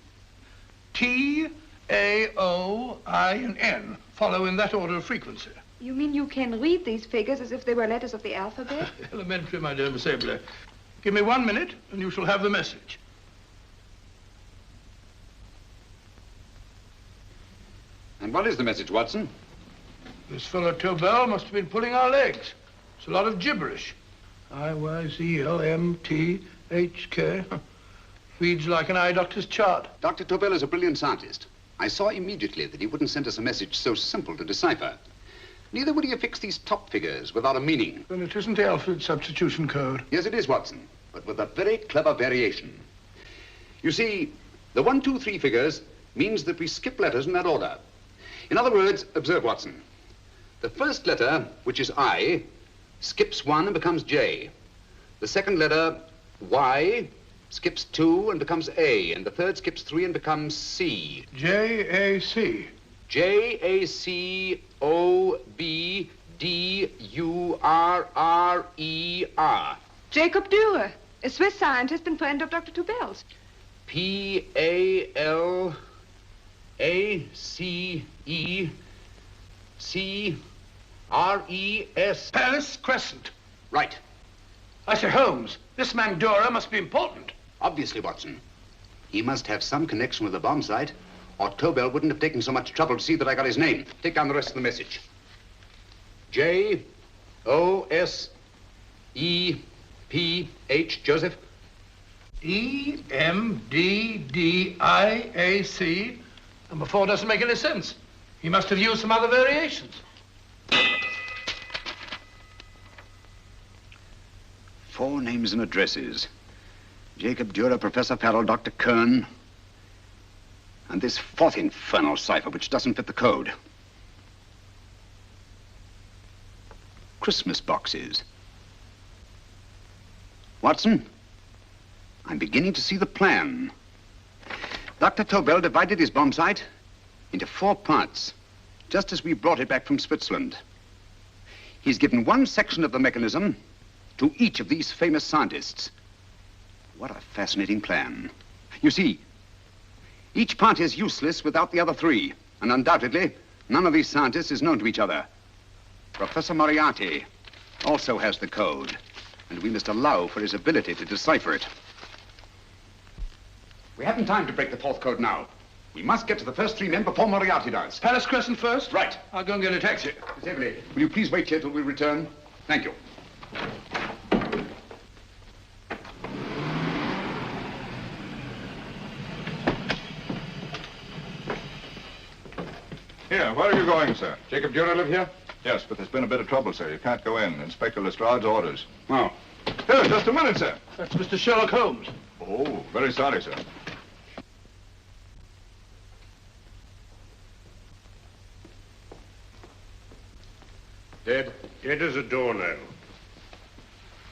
S3: T, A, O, I, and N follow in that order of frequency.
S13: You mean you can read these figures as if they were letters of the alphabet?
S3: Elementary, my dear Miss Abler. Give me 1 minute, and you shall have the message.
S6: And what is the message, Watson?
S3: This fellow Tobel must have been pulling our legs. It's a lot of gibberish. I-Y-Z-L-M-T-H-K. Reads like an eye doctor's chart.
S6: Dr. Tobel is a brilliant scientist. I saw immediately that he wouldn't send us a message so simple to decipher. Neither would he affix these top figures without a meaning.
S3: Then it isn't the alphabet substitution code.
S6: Yes, it is, Watson, but with a very clever variation. You see, the 1, 2, 3 figures means that we skip letters in that order. In other words, observe, Watson. The first letter, which is I, skips 1 and becomes J. The second letter, Y, skips 2 and becomes A. And the third skips 3 and becomes C.
S3: J-A-C.
S6: J-A-C-O-B-D-U-R-R-E-R.
S13: Jacob Dürer, a Swiss scientist and friend of Dr. Tobel's.
S6: P-A-L-A-C-E-C-R-E-S.
S3: Paris Crescent.
S6: Right.
S3: I say, Holmes, this man Dora must be important.
S6: Obviously, Watson. He must have some connection with the bomb site, or Tobel wouldn't have taken so much trouble to see that I got his name. Take down the rest of the message. J-O-S-E-P-H, Joseph.
S3: E-M-D-D-I-A-C. Number 4 doesn't make any sense. He must have used some other variations.
S6: 4 names and addresses. Jacob Dürer, Professor Farrell, Dr. Kern, and this 4th infernal cipher, which doesn't fit the code. Christmas boxes. Watson, I'm beginning to see the plan. Dr. Tobel divided his bomb site into 4 parts, just as we brought it back from Switzerland. He's given one section of the mechanism to each of these famous scientists. What a fascinating plan. You see, each part is useless without the other 3, and undoubtedly, none of these scientists is known to each other. Professor Moriarty also has the code, and we must allow for his ability to decipher it. We haven't time to break the 4th code now. We must get to the first 3 men before Moriarty does.
S3: Palace Crescent first?
S6: Right.
S3: I'll go and get a taxi.
S6: Miss Everly, will you please wait here till we return? Thank you.
S21: Here, where are you going, sir?
S6: Jacob Dürer live here?
S21: Yes, but there's been a bit of trouble, sir. You can't go in. Inspector Lestrade's orders.
S6: Oh.
S21: Here, just a minute, sir.
S3: That's Mr. Sherlock Holmes.
S21: Oh, very sorry, sir.
S6: Dead?
S10: Dead as a doornail.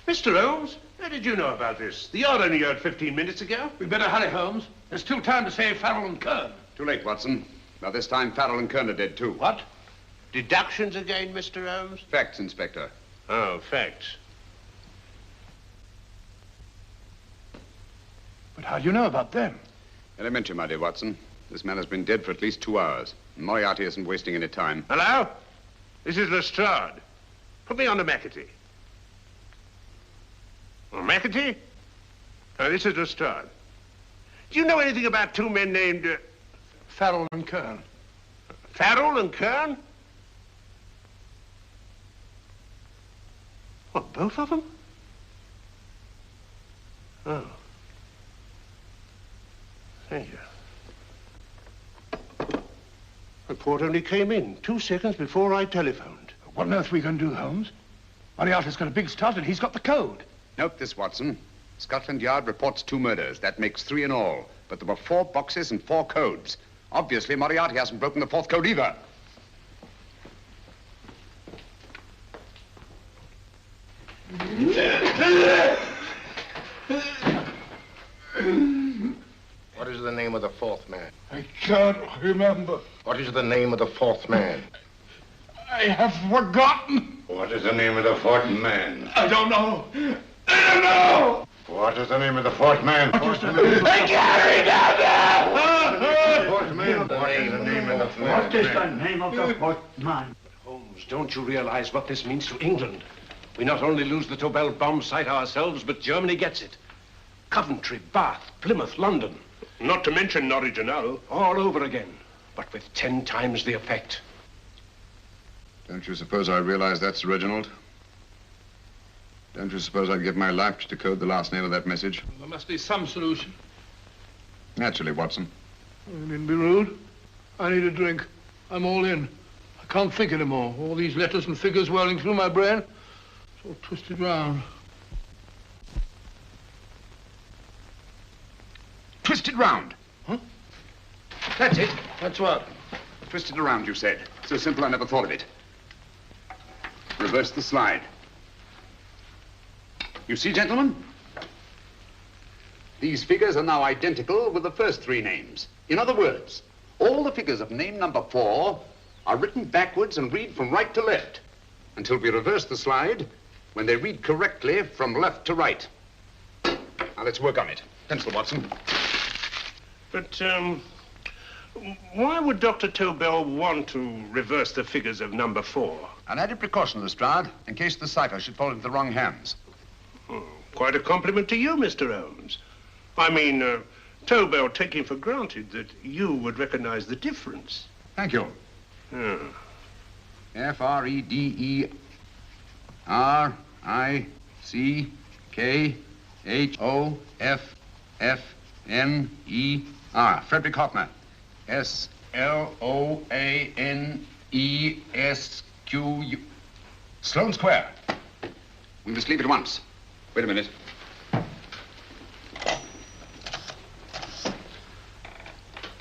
S10: Mr. Holmes, how did you know about this? The yacht only heard 15 minutes ago.
S3: We'd better hurry, Holmes. There's still time to save Farrell and Kern.
S6: Too late, Watson. By this time, Farrell and Kern are dead, too.
S10: What? Deductions again, Mr. Holmes?
S6: Facts, Inspector.
S10: Oh, facts.
S3: But how do you know about them?
S6: Elementary, my dear Watson. This man has been dead for at least 2 hours. Moriarty isn't wasting any time.
S10: Hello? This is Lestrade. Put me on to McAtee. Oh, McAtee? Oh, this is Lestrade. Do you know anything about 2 men named...
S3: Farrell and Kern.
S10: Farrell and Kern? What, both of them? Oh. Thank you. Report only came in 2 seconds before I telephoned.
S3: What on earth are we going to do, Holmes? Moriarty's got a big start and he's got the code.
S6: Note this, Watson. Scotland Yard reports 2 murders. That makes 3 in all. But there were 4 boxes and 4 codes. Obviously, Moriarty hasn't broken the 4th code either.
S12: What is the name of the 4th man?
S11: I can't remember.
S12: What is the name of the 4th man?
S11: I have forgotten.
S20: What is the name of the 4th man?
S11: I don't know. I don't know.
S20: What is the name of the 4th man?
S11: I can't remember.
S20: 4th man. What is the name of the 4th man?
S14: What is the name of the 4th man?
S10: Holmes, don't you realize what this means to England? We not only lose the Tobel bomb site ourselves, but Germany gets it. Coventry, Bath, Plymouth, London. Not to mention Norwich and Hull. All over again, but with 10 times the effect.
S6: Don't you suppose I realize that's Reginald? Don't you suppose I'd give my life to decode the last name of that message?
S3: Well, there must be some solution.
S6: Naturally, Watson.
S3: You needn't be rude. I need a drink. I'm all in. I can't think anymore. All these letters and figures whirling through my brain. It's all twisted round.
S6: Twisted round.
S3: Huh?
S6: That's it.
S3: That's what?
S6: Twisted around, you said. So simple, I never thought of it. Reverse the slide. You see, gentlemen? These figures are now identical with the first 3 names. In other words, all the figures of name number 4 are written backwards and read from right to left until we reverse the slide when they read correctly from left to right. Now, let's work on it. Pencil, Watson.
S10: But,
S20: Why would Dr. Tobel want to reverse the figures of number 4?
S6: An added precaution, Lestrade, in case the cipher should fall into the wrong hands.
S20: Quite a compliment to you, Mr. Holmes. I mean, Tobel taking for granted that you would recognize the difference.
S6: Thank you. F-R-E-D-E-R-I-C-K-H-O-F-F-N-E-R. Frederick Hoffner. S-L-O-A-N-E-S-Q-U. Sloane Square. We must leave at once. Wait a minute.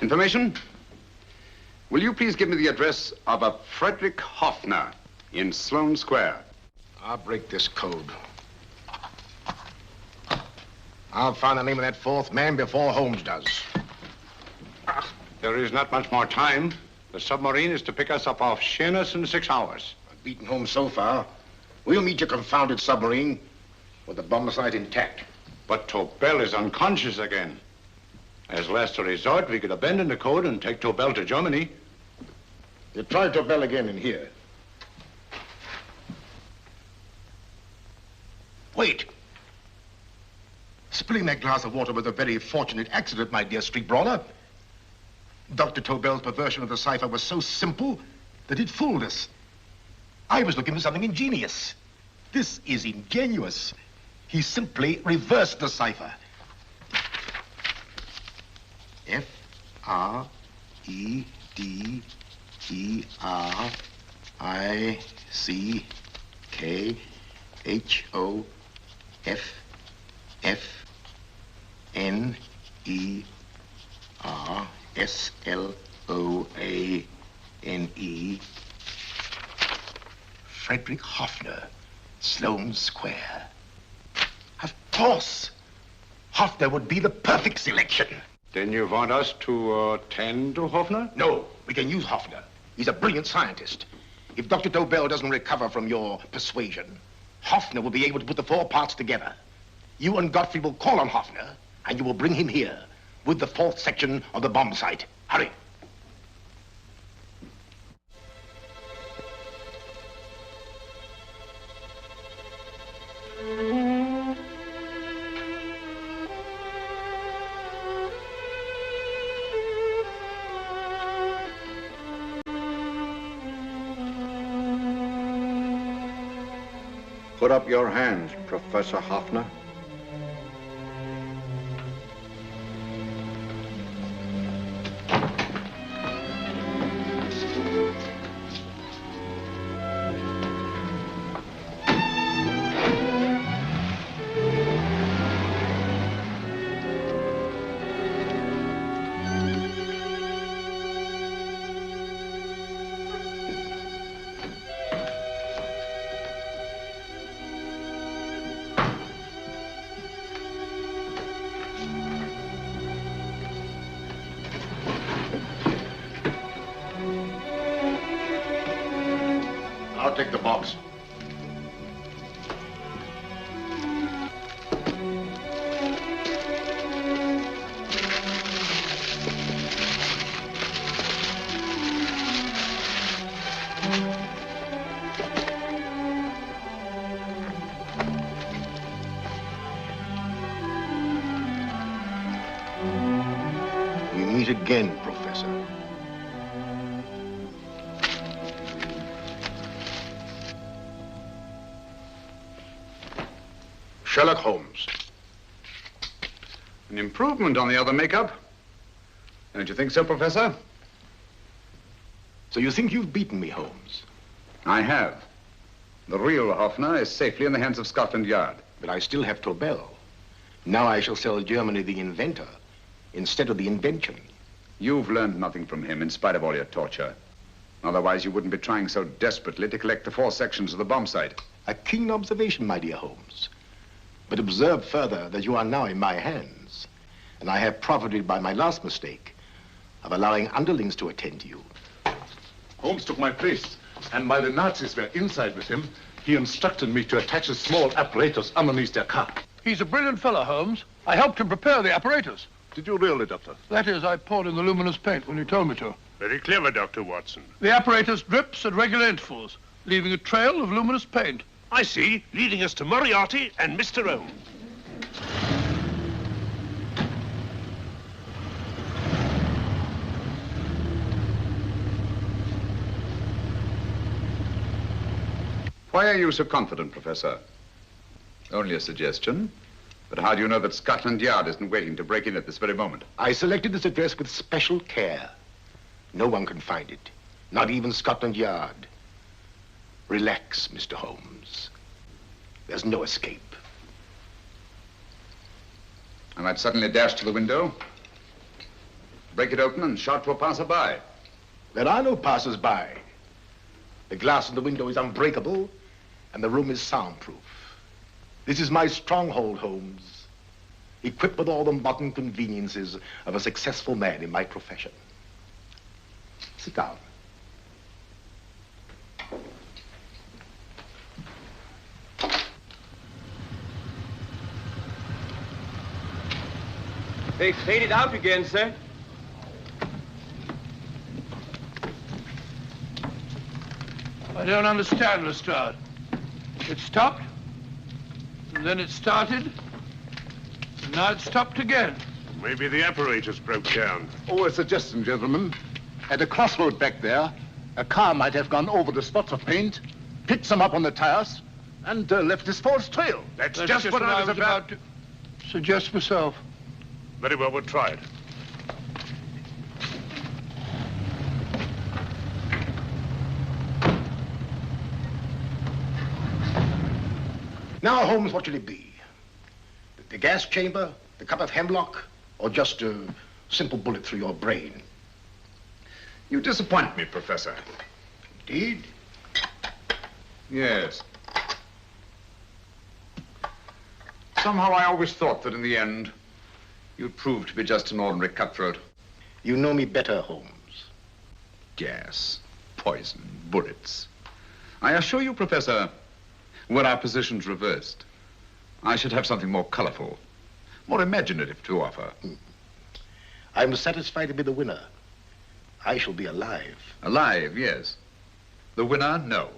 S6: Information? Will you please give me the address of a Frederick Hoffner in Sloane Square?
S12: I'll break this code. I'll find the name of that 4th man before Holmes does.
S11: There is not much more time. The submarine is to pick us up off Sheerness in 6 hours.
S12: I've beaten Holmes so far. We'll meet your confounded submarine with the bomb site intact.
S11: But Tobel is unconscious again. As last resort, we could abandon the code and take Tobel to Germany.
S12: You try Tobel again in here. Wait. Spilling that glass of water was a very fortunate accident, my dear street brawler. Dr. Tobel's perversion of the cipher was so simple that it fooled us. I was looking for something ingenious. This is ingenious. He simply reversed the cipher. F-R-E-D-E-R-I-C-K-H-O-F-F-N-E-R-S-L-O-A-N-E. Frederick Hoffner, Sloane Square. Of course. Hoffner would be the perfect selection.
S11: Then you want us to tend to Hoffner?
S12: No, we can use Hoffner. He's a brilliant scientist. If Dr. Tobel doesn't recover from your persuasion, Hoffner will be able to put the 4 parts together. You and Godfrey will call on Hoffner, and you will bring him here with the 4th section of the bomb site. Hurry.
S11: Put up your hands, Professor Hoffner.
S12: I'll take the box. We meet again, Professor. Sherlock Holmes.
S6: An improvement on the other makeup. Don't you think so, Professor?
S12: So you think you've beaten me, Holmes?
S6: I have. The real Hoffner is safely in the hands of Scotland Yard.
S12: But I still have Tobel. Now I shall sell Germany the inventor instead of the invention.
S6: You've learned nothing from him in spite of all your torture. Otherwise, you wouldn't be trying so desperately to collect the 4 sections of the bomb site.
S12: A keen observation, my dear Holmes. But observe further that you are now in my hands, and I have profited by my last mistake of allowing underlings to attend to you.
S16: Holmes took my place, and while the Nazis were inside with him, he instructed me to attach a small apparatus underneath their car.
S3: He's a brilliant fellow, Holmes. I helped him prepare the apparatus.
S16: Did you really, Doctor?
S3: That is, I poured in the luminous paint when you told me to.
S20: Very clever, Dr. Watson.
S3: The apparatus drips at regular intervals, leaving a trail of luminous paint.
S20: I see, leading us to Moriarty and Mr. Holmes.
S5: Why are you so confident, Professor? Only a suggestion. But how do you know that Scotland Yard isn't waiting to break in at this very moment?
S12: I selected this address with special care. No one can find it, not even Scotland Yard. Relax, Mr. Holmes. There's no escape.
S5: I might suddenly dash to the window, break it open, and shout to a passerby.
S12: There are no passers-by. The glass in the window is unbreakable, and the room is soundproof. This is my stronghold, Holmes, equipped with all the modern conveniences of a successful man in my profession. Sit down.
S4: They faded out again, sir.
S3: I don't understand, Lestrade. It stopped, and then it started, and now it stopped again.
S20: Maybe the apparatus broke down.
S16: Oh, a suggestion, gentlemen. At a crossroad back there, a car might have gone over the spots of paint, picked some up on the tires, and left this false trail.
S20: That's just what I was about
S3: to suggest myself.
S20: Very well, we'll try it.
S12: Now, Holmes, what should it be? The gas chamber, the cup of hemlock, or just a simple bullet through your brain?
S5: You disappoint me, Professor.
S12: Indeed?
S5: Yes. Somehow I always thought that in the end, you'd prove to be just an ordinary cutthroat.
S12: You know me better, Holmes.
S5: Gas, poison, bullets. I assure you, Professor, were our positions reversed, I should have something more colorful, more imaginative to offer.
S12: I'm satisfied to be the winner. I shall be alive.
S5: Alive, yes. The winner, no.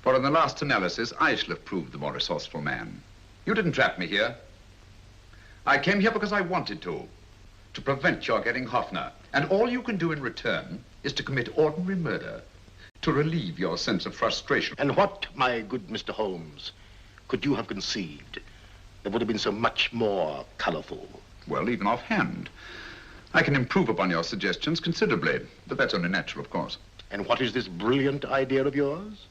S5: For in the last analysis, I shall have proved the more resourceful man. You didn't trap me here. I came here because I wanted to prevent your getting Hoffner. And all you can do in return is to commit ordinary murder, to relieve your sense of frustration.
S12: And what, my good Mr. Holmes, could you have conceived that would have been so much more colorful?
S5: Well, even offhand, I can improve upon your suggestions considerably, but that's only natural, of course.
S12: And what is this brilliant idea of yours?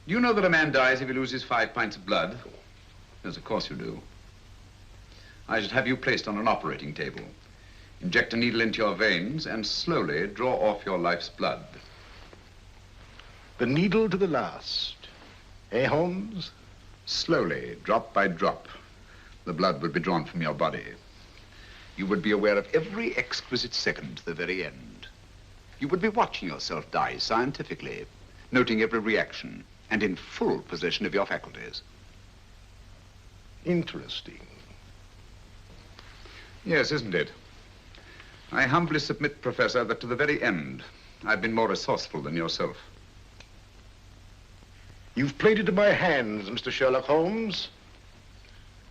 S5: Do you know that a man dies if he loses 5 pints of blood? Yes, of course you do. I should have you placed on an operating table, inject a needle into your veins, and slowly draw off your life's blood.
S12: The needle to the last. Eh, Holmes?
S5: Slowly, drop by drop, the blood would be drawn from your body. You would be aware of every exquisite second to the very end. You would be watching yourself die scientifically, noting every reaction, and in full possession of your faculties.
S12: Interesting.
S5: Yes, isn't it? I humbly submit, Professor, that to the very end, I've been more resourceful than yourself.
S12: You've played into my hands, Mr. Sherlock Holmes.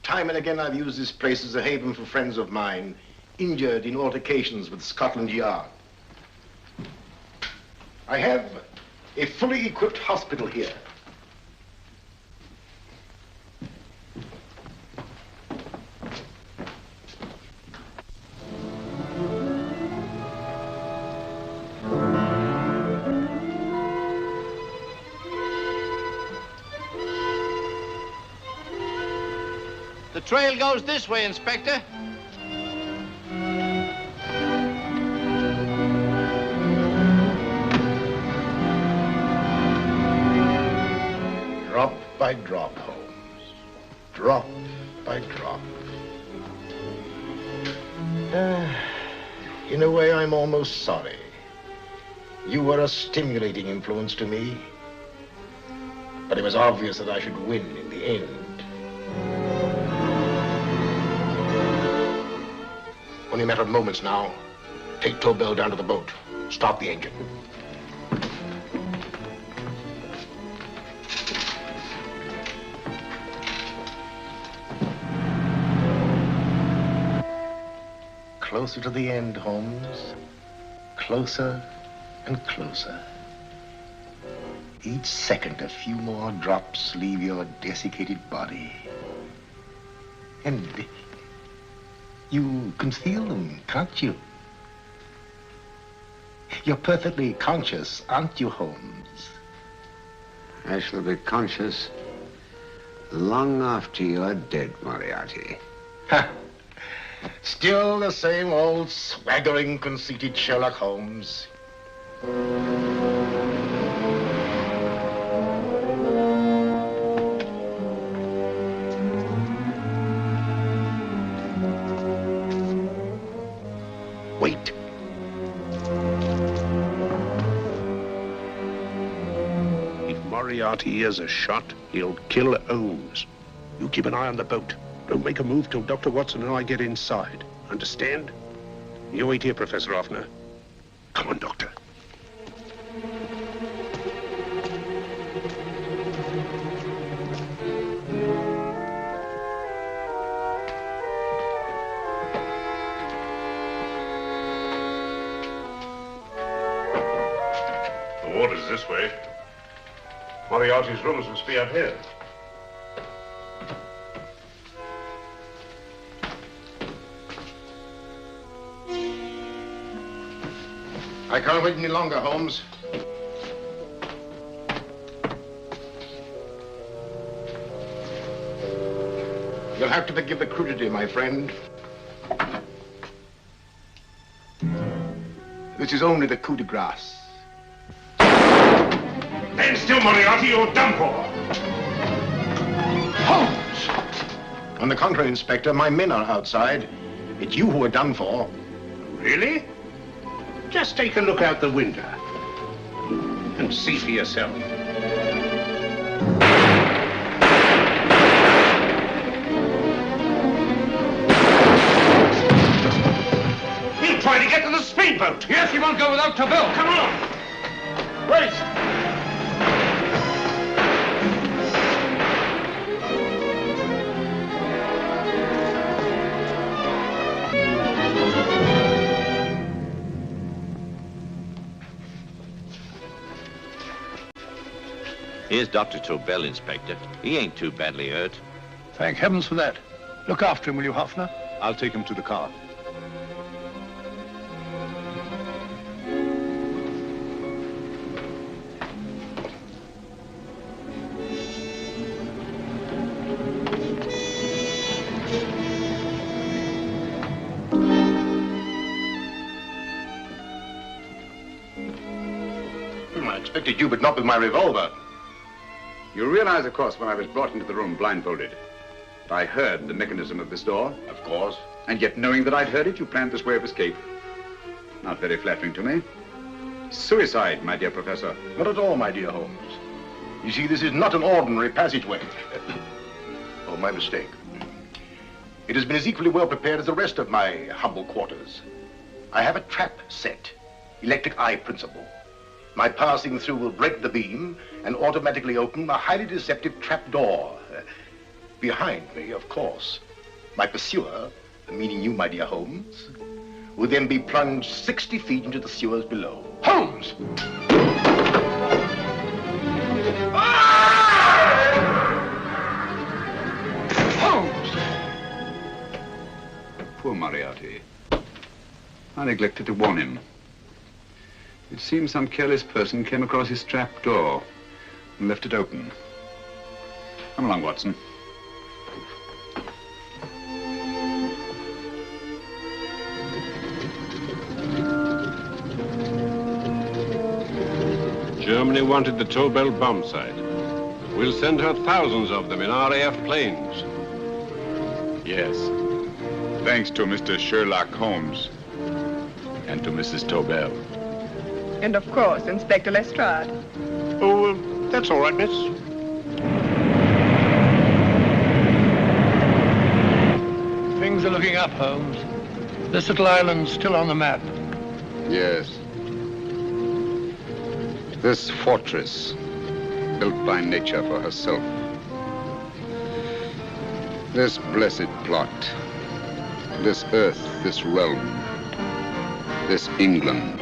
S12: Time and again, I've used this place as a haven for friends of mine, injured in altercations with Scotland Yard. I have a fully equipped hospital here.
S22: The trail goes this way, Inspector.
S12: Drop by drop, Holmes. Drop by drop. In a way, I'm almost sorry. You were a stimulating influence to me. But it was obvious that I should win in the end. Only a matter of moments now. Take Tobel down to the boat. Start the engine. Closer to the end, Holmes. Closer and closer. Each second, a few more drops leave your desiccated body. And you can feel them, can't you? You're perfectly conscious, aren't you, Holmes?
S1: I shall be conscious long after you're dead, Moriarty.
S12: Ha! Still the same old swaggering, conceited Sherlock Holmes. Wait.
S20: If Moriarty hears a shot, he'll kill Holmes. You keep an eye on the boat. Don't make a move till Dr. Watson and I get inside. Understand? You wait here, Professor Hoffner. Come on, Doctor.
S3: The water's this way. Moriarty's rooms must be up here.
S12: I can't wait any longer, Holmes. You'll have to forgive the crudity, my friend. This is only the coup de grace.
S3: Stand still, Moriarty, you're done for.
S12: Holmes! On the contrary, Inspector, my men are outside. It's you who are done for.
S20: Really? Just take a look out the window and see for yourself.
S3: He'll try to get to the speedboat. Yes, he won't go without Tobel. Come on. Wait.
S7: Here's Dr. Tobel, Inspector. He ain't too badly hurt.
S3: Thank heavens for that. Look after him, will you, Hoffner?
S21: I'll take him to the car.
S12: I expected you, but not with my revolver.
S6: You realize, of course, when I was brought into the room blindfolded, that I heard the mechanism of this door?
S12: Of course.
S6: And yet, knowing that I'd heard it, you planned this way of escape. Not very flattering to me. Suicide, my dear Professor.
S12: Not at all, my dear Holmes. You see, this is not an ordinary passageway. Oh, my mistake. It has been as equally well prepared as the rest of my humble quarters. I have a trap set, electric eye principle. My passing through will break the beam and automatically open a highly deceptive trap door. Behind me, of course, my pursuer, meaning you, my dear Holmes, will then be plunged 60 feet into the sewers below. Holmes!
S6: Holmes! Poor Moriarty. I neglected to warn him. It seems some careless person came across his trap door and left it open. Come along, Watson.
S10: Germany wanted the Tobel bomb site. We'll send her thousands of them in RAF planes.
S5: Yes. Thanks to Mr. Sherlock Holmes and to Mrs. Tobel.
S13: And of course, Inspector Lestrade.
S20: Oh, that's all right, miss.
S3: Things are looking up, Holmes. This little island's still on the map.
S6: Yes. This fortress, built by nature for herself. This blessed plot. This earth, this realm. This England.